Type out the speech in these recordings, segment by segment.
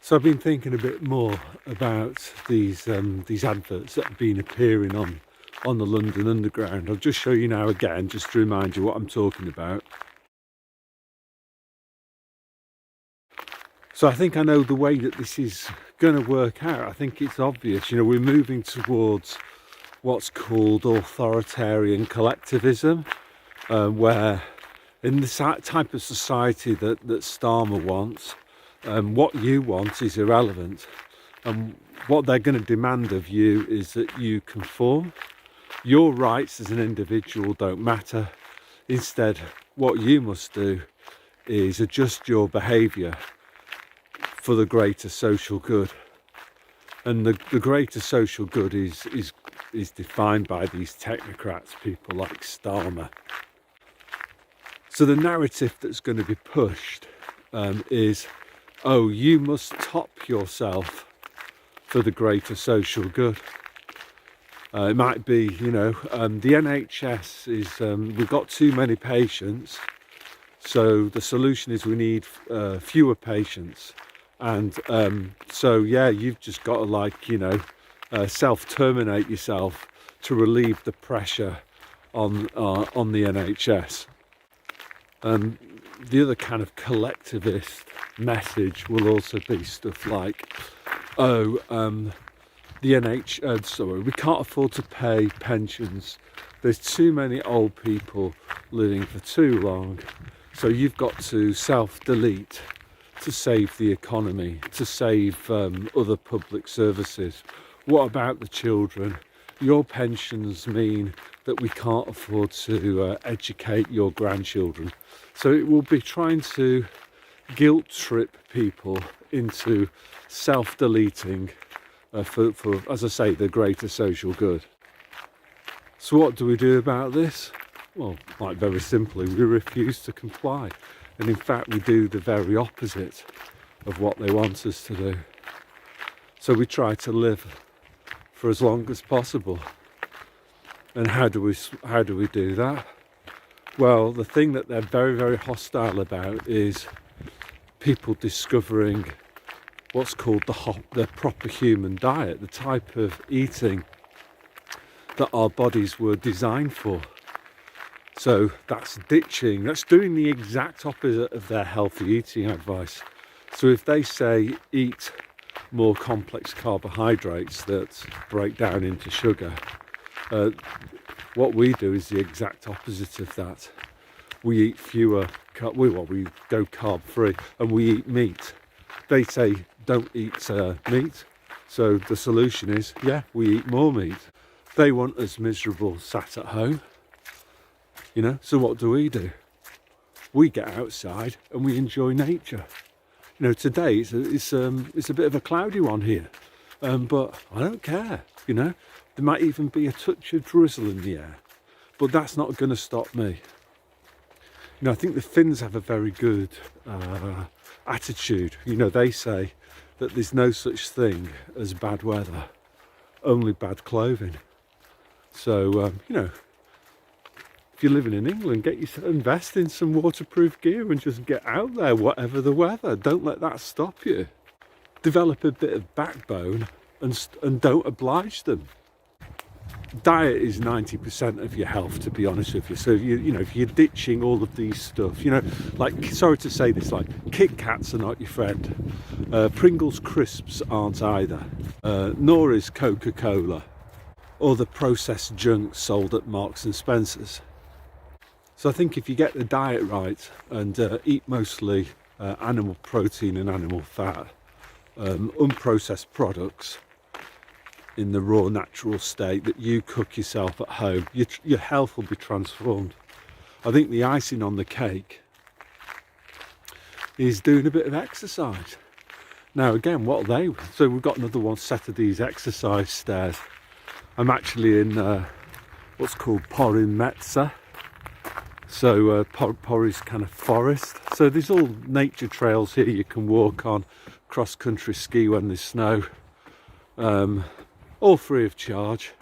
So I've been thinking a bit more about these adverts that have been appearing on the London Underground. I'll just show you now again, just to remind you what I'm talking about. So I think I know the way that this is going to work out. I think it's obvious. You know, we're moving towards what's called authoritarian collectivism, where in the type of society that Starmer wants, what you want is irrelevant, and what they're going to demand of you is that you conform. Your rights as an individual don't matter. Instead, what you must do is adjust your behaviour for the greater social good. And the greater social good is defined by these technocrats, people like Starmer. So the narrative that's going to be pushed is, oh, you must top yourself for the greater social good. It might be, you know, the NHS is, we've got too many patients, so the solution is we need fewer patients. And so, yeah, you've just got to, like, you know, self-terminate yourself to relieve the pressure on the NHS. The other kind of collectivist message will also be stuff like, oh, we can't afford to pay pensions. There's too many old people living for too long. So you've got to self-delete to save the economy, to save other public services. What about the children? Your pensions mean that we can't afford to educate your grandchildren. So it will be trying to guilt trip people into self-deleting for, as I say, the greater social good. So what do we do about this? Well, like, very simply, we refuse to comply. And in fact, we do the very opposite of what they want us to do. So we try to live for as long as possible. And how do we do that? Well, the thing that they're very, very hostile about is people discovering what's called the proper human diet, the type of eating that our bodies were designed for. So that's doing the exact opposite of their healthy eating advice. So if they say eat more complex carbohydrates that break down into sugar, what we do is the exact opposite of that. We eat fewer, we go carb free, and we eat meat. They say don't eat meat, so the solution is, yeah, we eat more meat. They want us miserable, sat at home, you know. So what do? We get outside and we enjoy nature. You know, today it's a bit of a cloudy one here, but I don't care. You know, there might even be a touch of drizzle in the air, but that's not going to stop me. You know, I think the Finns have a very good attitude. You know, they say that there's no such thing as bad weather, only bad clothing. So, you know, if you're living in England, invest in some waterproof gear and just get out there, whatever the weather. Don't let that stop you. Develop a bit of backbone and don't oblige them. Diet is 90% of your health, to be honest with you. So you know, if you're ditching all of these stuff, you know, like, sorry to say this, like, Kit Kats are not your friend, Pringles crisps aren't either, nor is Coca-Cola or the processed junk sold at Marks and Spencer's. So I think if you get the diet right and eat mostly animal protein and animal fat, unprocessed products in the raw natural state that you cook yourself at home, your health will be transformed. I think the icing on the cake is doing a bit of exercise. Now again, so we've got another one set of these exercise stairs. I'm actually in what's called Porin Metsa. So Por is kind of forest. So there's all nature trails here you can walk on, cross-country ski when there's snow. All free of charge.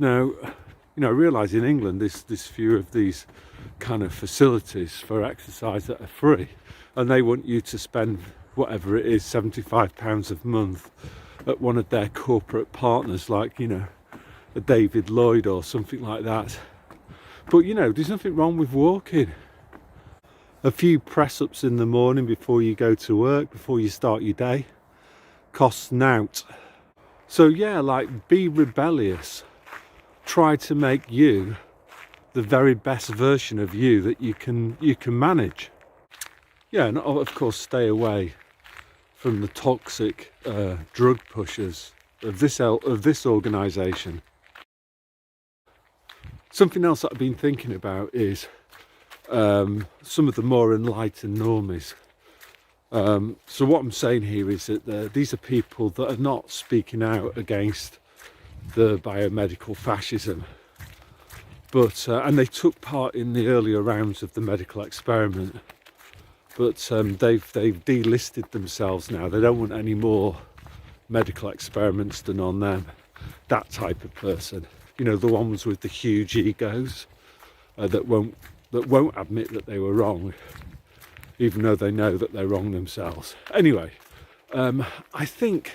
Now, you know, I realise in England there's few of these kind of facilities for exercise that are free, and they want you to spend whatever it is, £75 a month at one of their corporate partners, like, you know, a David Lloyd or something like that. But, you know, there's nothing wrong with walking. A few press-ups in the morning before you go to work, before you start your day, costs nought. So yeah, like, be rebellious. Try to make you the very best version of you that you can manage. Yeah, and of course stay away from the toxic drug pushers of this organisation. Something else that I've been thinking about is some of the more enlightened normies. So what I'm saying here is that these are people that are not speaking out against the biomedical fascism, but and they took part in the earlier rounds of the medical experiment, but they've delisted themselves now. They don't want any more medical experiments done on them. That type of person, you know, the ones with the huge egos that won't admit that they were wrong, even though they know that they're wrong themselves. Anyway, I think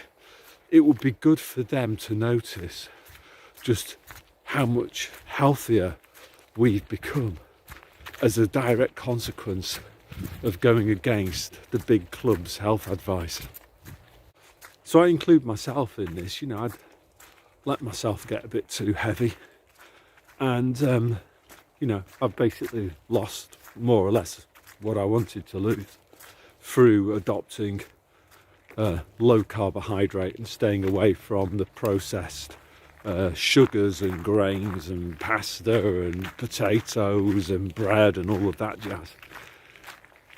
it would be good for them to notice just how much healthier we've become as a direct consequence of going against the big club's health advice. So I include myself in this. You know, I'd let myself get a bit too heavy, and you know, I've basically lost more or less what I wanted to lose through adopting low carbohydrate and staying away from the processed sugars and grains and pasta and potatoes and bread and all of that jazz.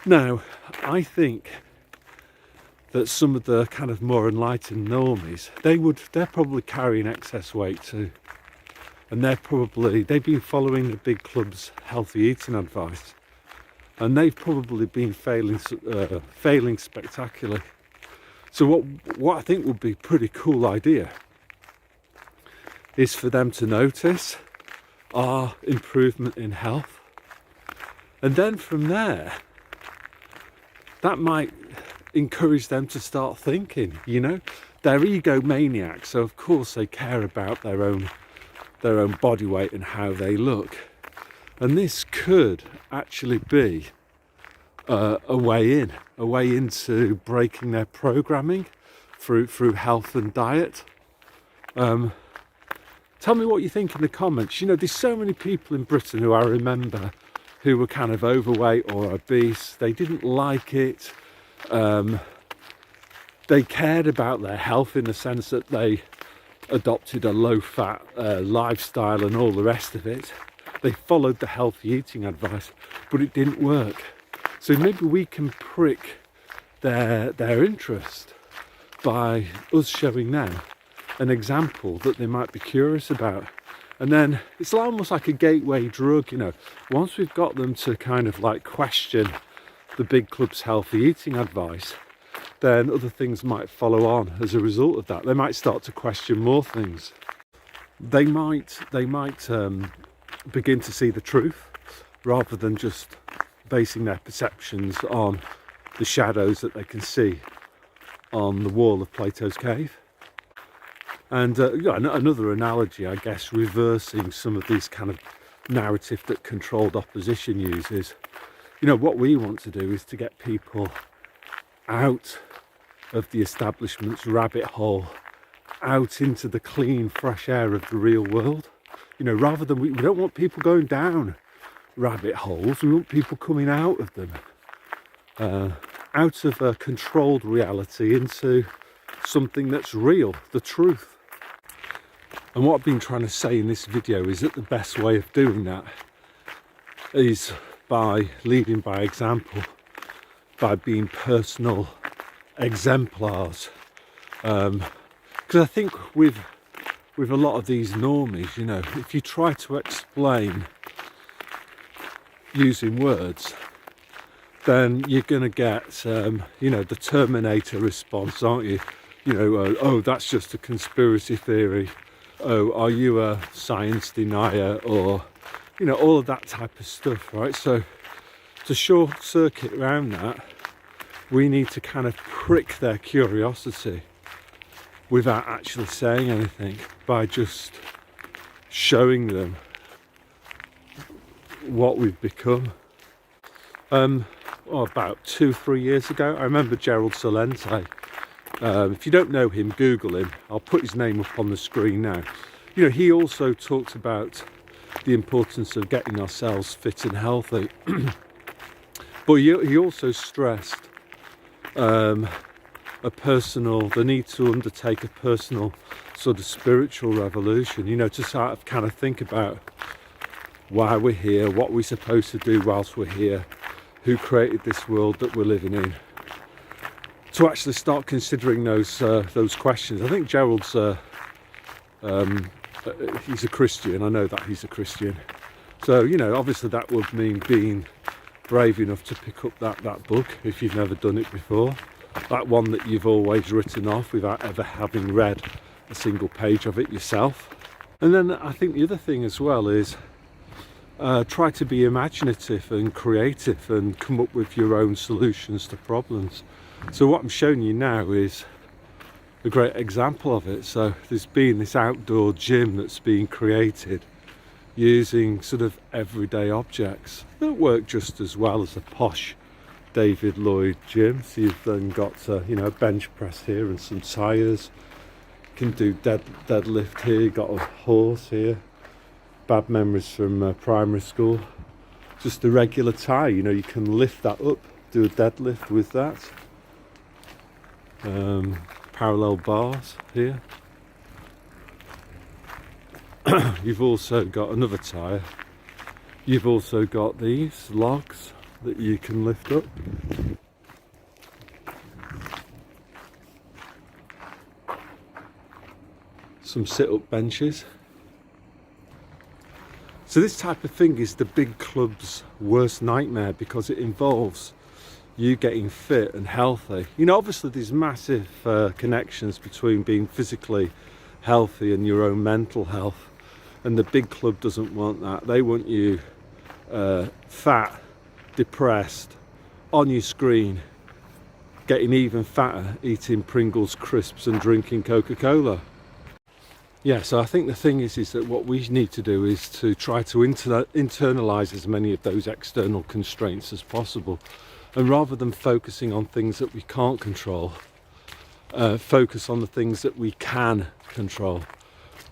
Now, I think that some of the kind of more enlightened normies, they're probably carrying excess weight too, and they've been following the big club's healthy eating advice, and they've probably been failing spectacularly. So what I think would be a pretty cool idea is for them to notice our improvement in health, and then from there, that might encourage them to start thinking. You know, they're egomaniacs, so of course they care about their own body weight and how they look, and this could actually be a way into breaking their programming through health and diet. Tell me what you think in the comments. You know, there's so many people in Britain who I remember who were kind of overweight or obese. They didn't like it. They cared about their health in the sense that they adopted a low-fat lifestyle and all the rest of it. They followed the healthy eating advice, but it didn't work. So maybe we can prick their interest by us showing them an example that they might be curious about. And then it's almost like a gateway drug, you know. Once we've got them to kind of like question the big club's healthy eating advice, then other things might follow on as a result of that. They might start to question more things. They might begin to see the truth rather than just basing their perceptions on the shadows that they can see on the wall of Plato's cave. And yeah, another analogy, I guess, reversing some of these kind of narrative that controlled opposition uses. You know, what we want to do is to get people out of the establishment's rabbit hole, out into the clean, fresh air of the real world. You know, rather than we don't want people going down rabbit holes, we want people coming out of them, out of a controlled reality into something that's real, the truth. And what I've been trying to say in this video is that the best way of doing that is by leading by example, by being personal exemplars. Because I think with a lot of these normies, you know, if you try to explain using words, then you're going to get, you know, the Terminator response, aren't you? You know, oh, that's just a conspiracy theory. Oh, are you a science denier? Or, you know, all of that type of stuff, right? So to short circuit around that, we need to kind of prick their curiosity without actually saying anything, by just showing them what we've become. About 2-3 years ago, I remember Gerald Salente. If you don't know him, Google him. I'll put his name up on the screen now. You know, he also talked about the importance of getting ourselves fit and healthy. But he also stressed the need to undertake a personal sort of spiritual revolution, you know, to sort of kind of think about why we're here, what we're supposed to do whilst we're here, who created this world that we're living in, to actually start considering those questions. I think Gerald's he's a Christian. I know that he's a Christian, so you know, obviously that would mean being brave enough to pick up that book if you've never done it before, that one that you've always written off without ever having read a single page of it yourself. And then I think the other thing as well is try to be imaginative and creative and come up with your own solutions to problems. So what I'm showing you now is a great example of it. So there's been this outdoor gym that's being created using sort of everyday objects that work just as well as a posh David Lloyd gym. So you've then got you know, a bench press here and some tyres. You can do deadlift here. You've got a horse here. Bad memories from primary school. Just a regular tie, you know, you can lift that up, do a deadlift with that. Parallel bars here. You've also got another tyre. You've also got these logs that you can lift up. Some sit-up benches. So this type of thing is the big club's worst nightmare, because it involves you getting fit and healthy. You know, obviously there's massive connections between being physically healthy and your own mental health, and the big club doesn't want that. They want you fat, depressed, on your screen, getting even fatter, eating Pringles crisps and drinking Coca-Cola. Yeah, so I think the thing is that what we need to do is to try to internalize as many of those external constraints as possible, and rather than focusing on things that we can't control, focus on the things that we can control.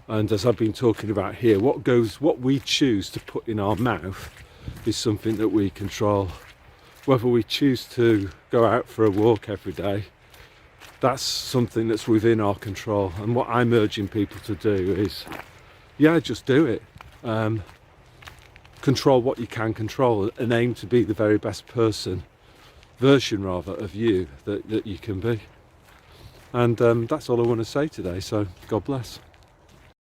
And as I've been talking about here, what we choose to put in our mouth is something that we control. Whether we choose to go out for a walk every day, that's something that's within our control. And what I'm urging people to do is, yeah, just do it. Control what you can control and aim to be the very best version of you that you can be. And that's all I want to say today, so God bless.